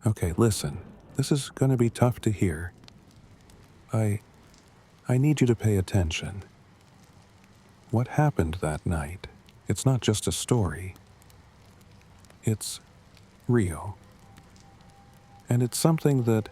Okay, listen. This is going to be tough to hear. I need you to pay attention. What happened that night? It's not just a story. It's real. And it's something that,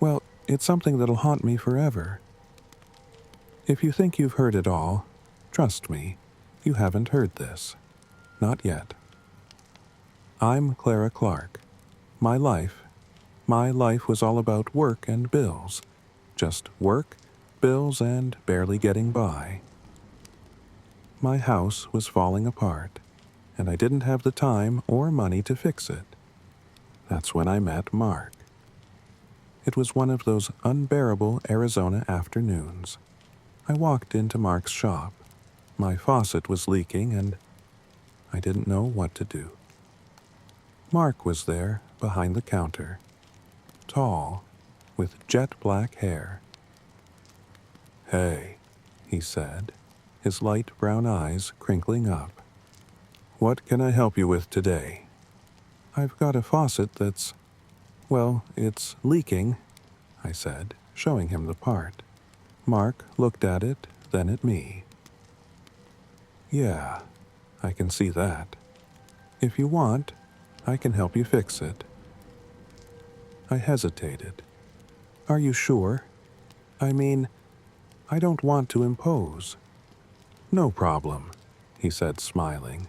well, it's something that'll haunt me forever. If you think you've heard it all, trust me, you haven't heard this. Not yet. I'm Clara Clark. My life was all about work and bills. Just work, bills, and barely getting by. My house was falling apart, and I didn't have the time or money to fix it. That's when I met Mark. It was one of those unbearable Arizona afternoons. I walked into Mark's shop. My faucet was leaking, and I didn't know what to do. Mark was there, behind the counter, tall, with jet black hair. "Hey," he said, his light brown eyes crinkling up. "What can I help you with today?" "I've got a faucet that's, well, it's leaking," I said, showing him the part. Mark looked at it, then at me. "Yeah, I can see that. If you want, I can help you fix it." I hesitated. "Are you sure? I mean, I don't want to impose." "No problem," he said, smiling.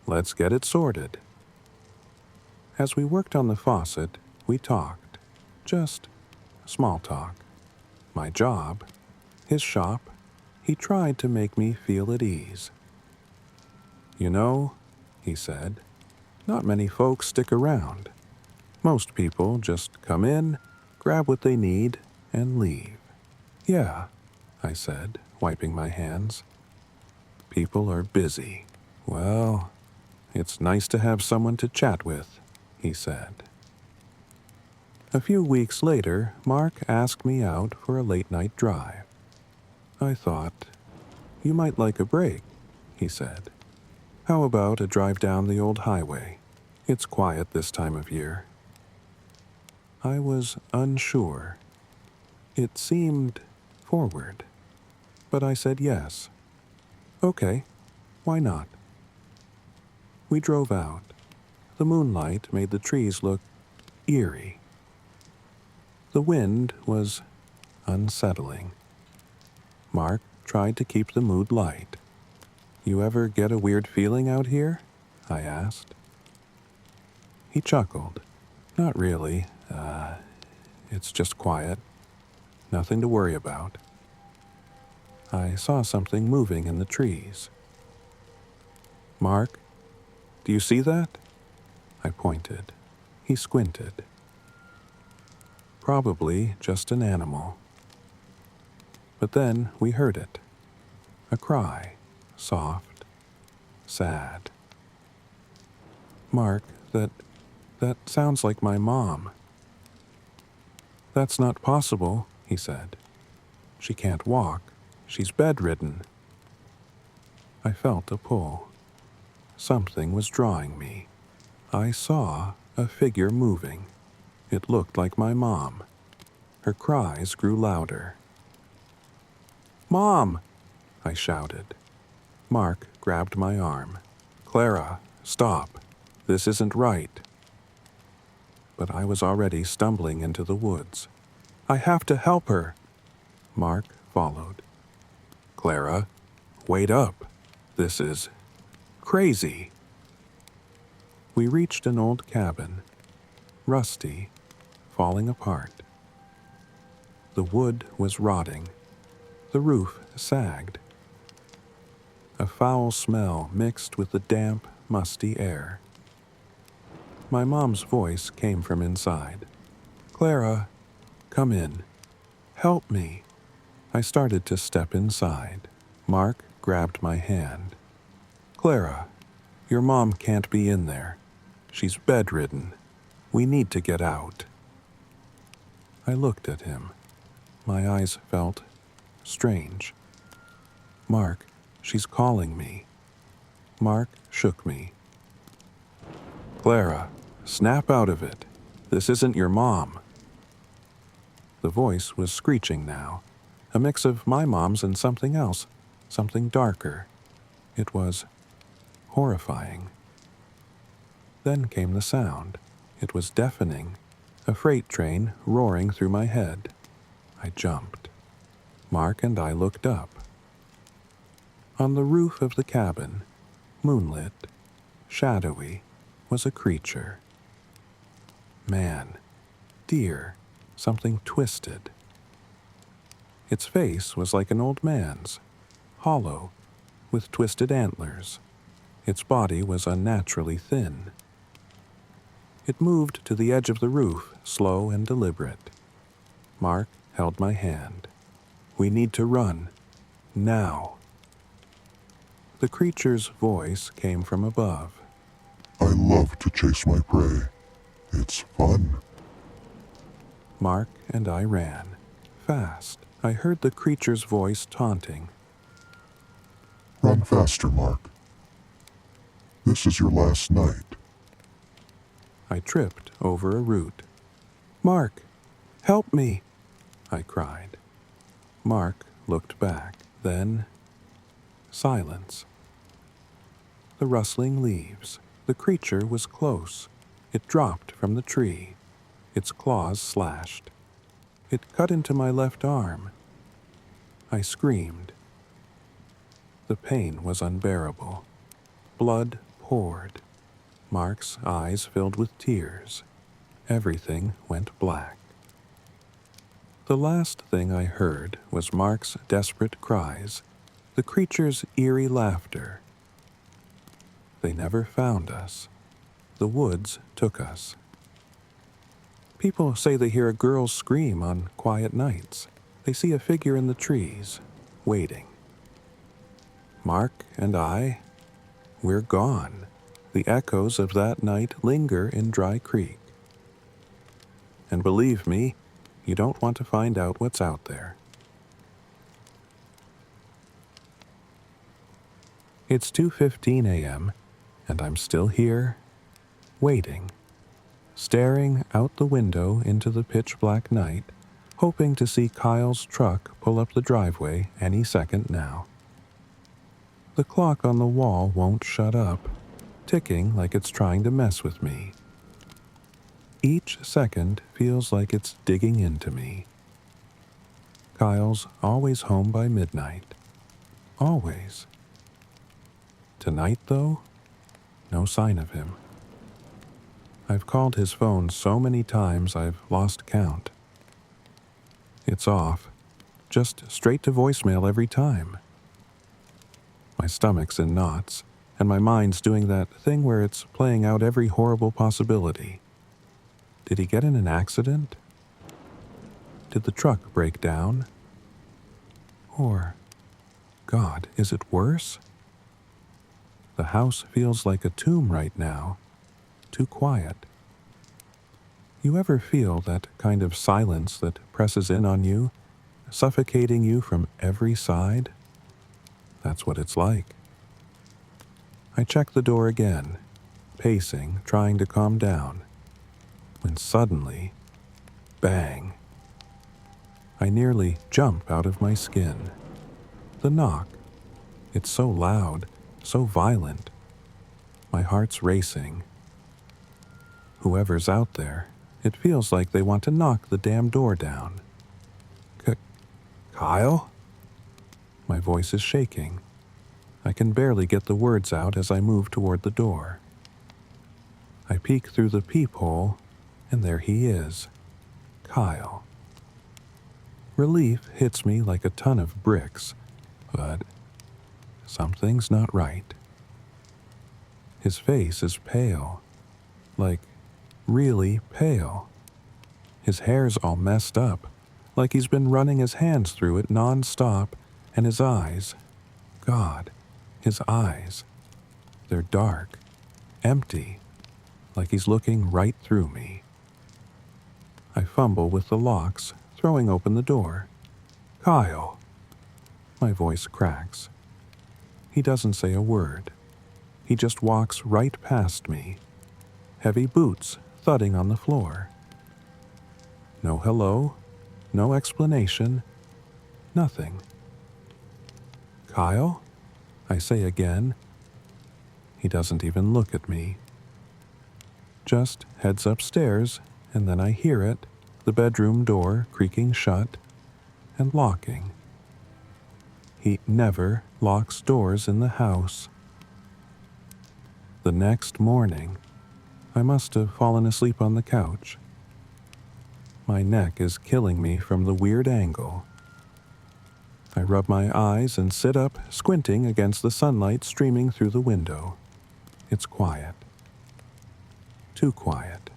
"Let's get it sorted." As we worked on the faucet, we talked. Just small talk. My job, his shop, he tried to make me feel at ease. "You know," he said, "not many folks stick around. Most people just come in, grab what they need, and leave." "Yeah," I said, wiping my hands. "People are busy." "Well, it's nice to have someone to chat with," he said. A few weeks later, Mark asked me out for a late-night drive. I thought, "You might like a break," he said. "How about a drive down the old highway? It's quiet this time of year." I was unsure. It seemed forward, but I said yes. "Okay, why not?" We drove out. The moonlight made the trees look eerie. The wind was unsettling. Mark tried to keep the mood light. "You ever get a weird feeling out here?" I asked. He chuckled. "Not really. It's just quiet. Nothing to worry about." I saw something moving in the trees. "Mark, do you see that?" I pointed. He squinted. "Probably just an animal." But then we heard it. A cry, soft, sad. "Mark, that sounds like my mom." "That's not possible," he said. "She can't walk. She's bedridden." I felt a pull. Something was drawing me. I saw a figure moving. It looked like my mom. Her cries grew louder. "Mom!" I shouted. Mark grabbed my arm. "Clara, stop. This isn't right." But I was already stumbling into the woods. "I have to help her." Mark followed. "Clara, wait up. This is crazy." We reached an old cabin, rusty, falling apart. The wood was rotting. The roof sagged. A foul smell mixed with the damp, musty air. My mom's voice came from inside. "Clara, come in. Help me." I started to step inside. Mark grabbed my hand. "Clara, your mom can't be in there. She's bedridden. We need to get out." I looked at him. My eyes felt strange. "Mark, she's calling me." Mark shook me. "Clara, snap out of it. This isn't your mom." The voice was screeching now, a mix of my mom's and something else, something darker. It was horrifying. Then came the sound. It was deafening, a freight train roaring through my head. I jumped. Mark and I looked up. On the roof of the cabin, moonlit, shadowy, was a creature. Man, deer, something twisted. Its face was like an old man's, hollow, with twisted antlers. Its body was unnaturally thin. It moved to the edge of the roof, slow and deliberate. Mark held my hand. "We need to run. Now." The creature's voice came from above. "I love to chase my prey. It's fun." Mark and I ran. Fast. I heard the creature's voice taunting. "Run faster, Mark. This is your last night." I tripped over a root. "Mark, help me!" I cried. Mark looked back. Then, silence. The rustling leaves. The creature was close. It dropped from the tree. Its claws slashed. It cut into my left arm. I screamed. The pain was unbearable. Blood poured. Mark's eyes filled with tears. Everything went black. The last thing I heard was Mark's desperate cries, the creature's eerie laughter. They never found us. The woods took us. People say they hear a girl scream on quiet nights. They see a figure in the trees, waiting. Mark and we're gone. The echoes of that night linger in Dry Creek. And believe me, you don't want to find out what's out there. It's 2:15 a.m., and I'm still here, waiting, staring out the window into the pitch-black night, hoping to see Kyle's truck pull up the driveway any second now. The clock on the wall won't shut up, ticking like it's trying to mess with me. Each second feels like it's digging into me. Kyle's always home by midnight. Always. Tonight, though, no sign of him. I've called his phone so many times I've lost count. It's off, just straight to voicemail every time. My stomach's in knots, and my mind's doing that thing where it's playing out every horrible possibility. Did he get in an accident? Did the truck break down? Or, God, is it worse? The house feels like a tomb right now, too quiet. You ever feel that kind of silence that presses in on you, suffocating you from every side? That's what it's like. I check the door again, pacing, trying to calm down, when suddenly, bang. I nearly jump out of my skin. The knock. It's so loud, so violent. My heart's racing. Whoever's out there, it feels like they want to knock the damn door down. Kyle? My voice is shaking. I can barely get the words out as I move toward the door. I peek through the peephole, and there he is, Kyle. Relief hits me like a ton of bricks, but something's not right. His face is pale, like really pale. His hair's all messed up, like he's been running his hands through it non-stop, and his eyes, God, his eyes, they're dark, empty, like he's looking right through me. I fumble with the locks, throwing open the door. Kyle! My voice cracks. He doesn't say a word. He just walks right past me, heavy boots thudding on the floor, No hello, no explanation, nothing. Kyle? I say again. He doesn't even look at me. Just heads upstairs, and then I hear it, the bedroom door creaking shut and locking. He never locks doors in the house. The next morning, I must have fallen asleep on the couch. My neck is killing me from the weird angle. I rub my eyes and sit up, squinting against the sunlight streaming through the window. It's quiet. Too quiet.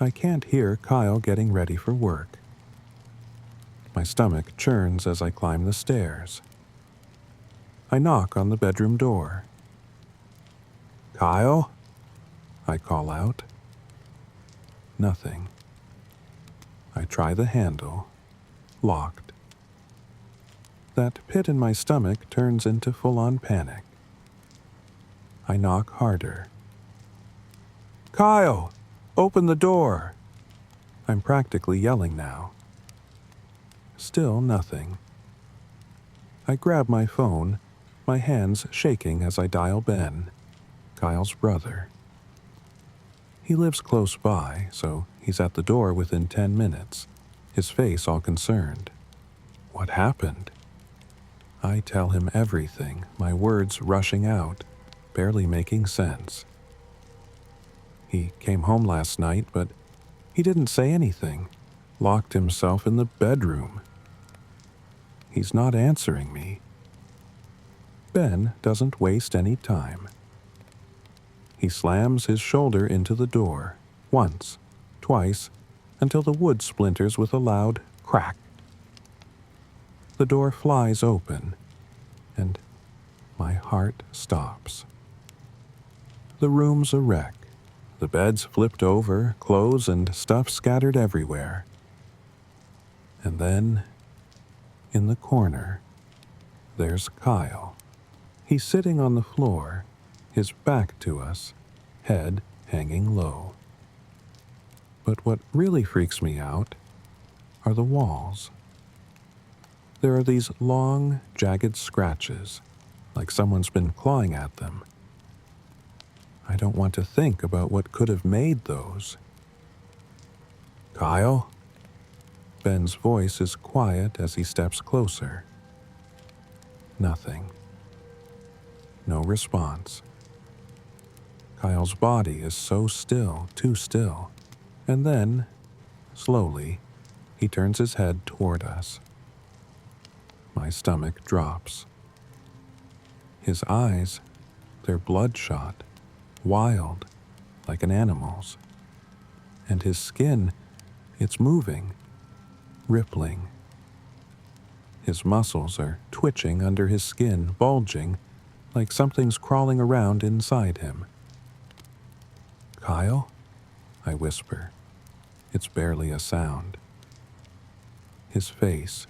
I can't hear Kyle getting ready for work. My stomach churns as I climb the stairs. I knock on the bedroom door. Kyle? I call out. Nothing. I try the handle. Locked. That pit in my stomach turns into full-on panic. I knock harder. Kyle! Open the door! I'm practically yelling now. Still nothing. I grab my phone, my hands shaking as I dial Ben, Kyle's brother. He lives close by, so he's at the door within 10 minutes, his face all concerned. What happened? I tell him everything, my words rushing out, barely making sense. He came home last night, but he didn't say anything, locked himself in the bedroom. He's not answering me. Ben doesn't waste any time. He slams his shoulder into the door, once, twice, until the wood splinters with a loud crack. The door flies open, and my heart stops. The room's a wreck. The bed's flipped over, clothes and stuff scattered everywhere. And then, in the corner, there's Kyle. He's sitting on the floor, his back to us, head hanging low. But what really freaks me out are the walls. There are these long, jagged scratches, like someone's been clawing at them. I don't want to think about what could have made those. Kyle? Ben's voice is quiet as he steps closer. Nothing. No response. Kyle's body is so still, too still, and then, slowly, he turns his head toward us. My stomach drops. His eyes, they're bloodshot, wild, like an animal's. And his skin, it's moving, rippling. His muscles are twitching under his skin, bulging, like something's crawling around inside him. Kyle? I whisper. It's barely a sound. His face,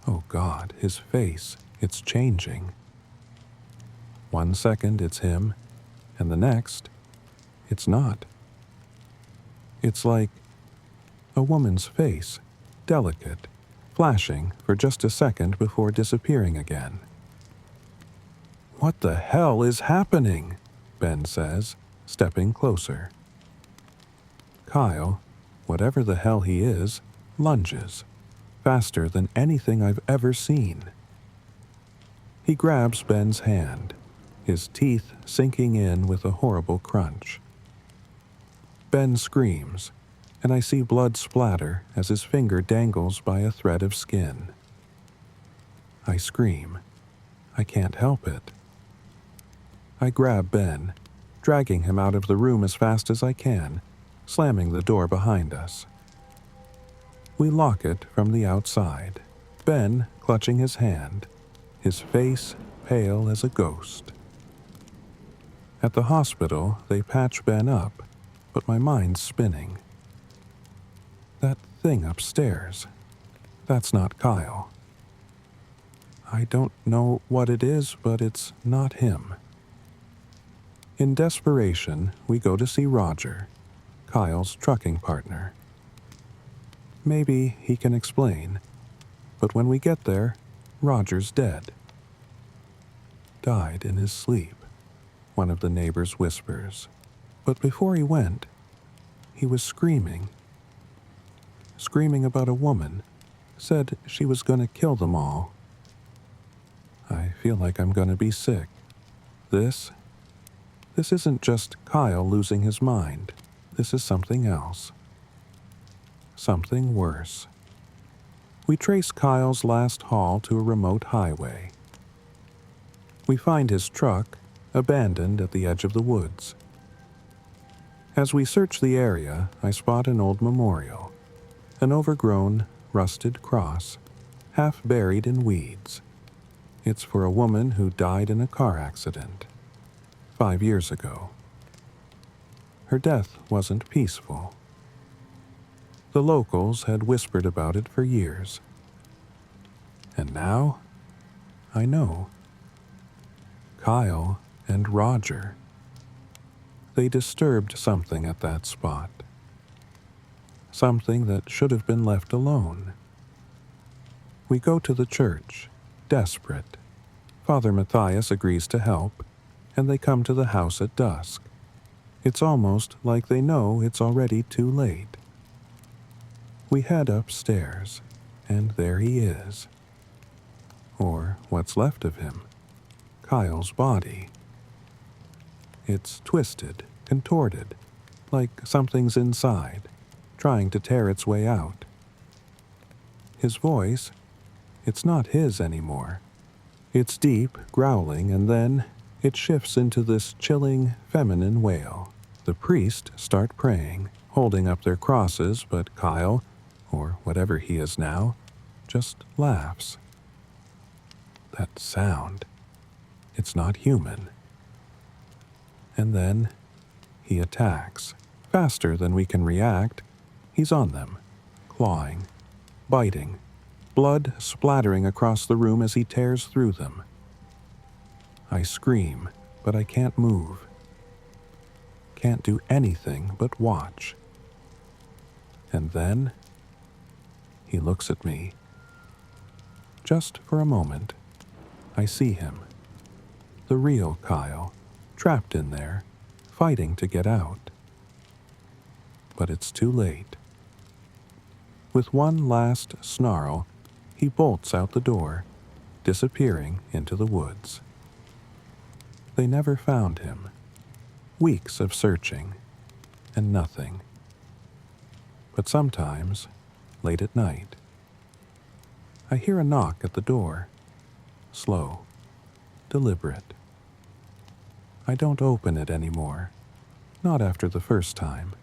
oh God, his face, it's changing. 1 second it's him, and the next, it's not. It's like a woman's face, delicate, flashing for just a second before disappearing again. What the hell is happening? Ben says, stepping closer. Kyle, whatever the hell he is, lunges, faster than anything I've ever seen. He grabs Ben's hand, his teeth sinking in with a horrible crunch. Ben screams, and I see blood splatter as his finger dangles by a thread of skin. I scream. I can't help it. I grab Ben, dragging him out of the room as fast as I can, slamming the door behind us. We lock it from the outside, Ben clutching his hand, his face pale as a ghost. At the hospital, they patch Ben up, but my mind's spinning. That thing upstairs, that's not Kyle. I don't know what it is, but it's not him. In desperation, we go to see Roger, Kyle's trucking partner. Maybe he can explain, but when we get there, Roger's dead. Died in his sleep, one of the neighbors whispers. But before he went, he was screaming. Screaming about a woman, said she was going to kill them all. I feel like I'm going to be sick. This isn't just Kyle losing his mind. This is something else. Something worse. We trace Kyle's last haul to a remote highway. We find his truck abandoned at the edge of the woods. As we search the area, I spot an old memorial, an overgrown, rusted cross, half buried in weeds. It's for a woman who died in a car accident 5 years ago. Her death wasn't peaceful. The locals had whispered about it for years. And now, I know. Kyle and Roger. They disturbed something at that spot. Something that should have been left alone. We go to the church, desperate. Father Matthias agrees to help, and they come to the house at dusk. It's almost like they know it's already too late. We head upstairs, and there he is. Or what's left of him, Kyle's body. It's twisted, contorted, like something's inside, trying to tear its way out. His voice, it's not his anymore. It's deep, growling, and then it shifts into this chilling, feminine wail. The priests start praying, holding up their crosses, but Kyle, or whatever he is now, just laughs. That sound, it's not human. And then he attacks. Faster than we can react, he's on them, clawing, biting, blood splattering across the room as he tears through them. I scream, but I can't move. Can't do anything but watch. And then he looks at me. Just for a moment, I see him, the real Kyle, trapped in there, fighting to get out. But it's too late. With one last snarl, he bolts out the door, disappearing into the woods. They never found him. Weeks of searching, and nothing. But sometimes, late at night, I hear a knock at the door. Slow, deliberate. I don't open it anymore, not after the first time.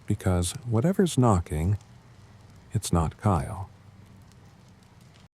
Because whatever's knocking, it's not Kyle.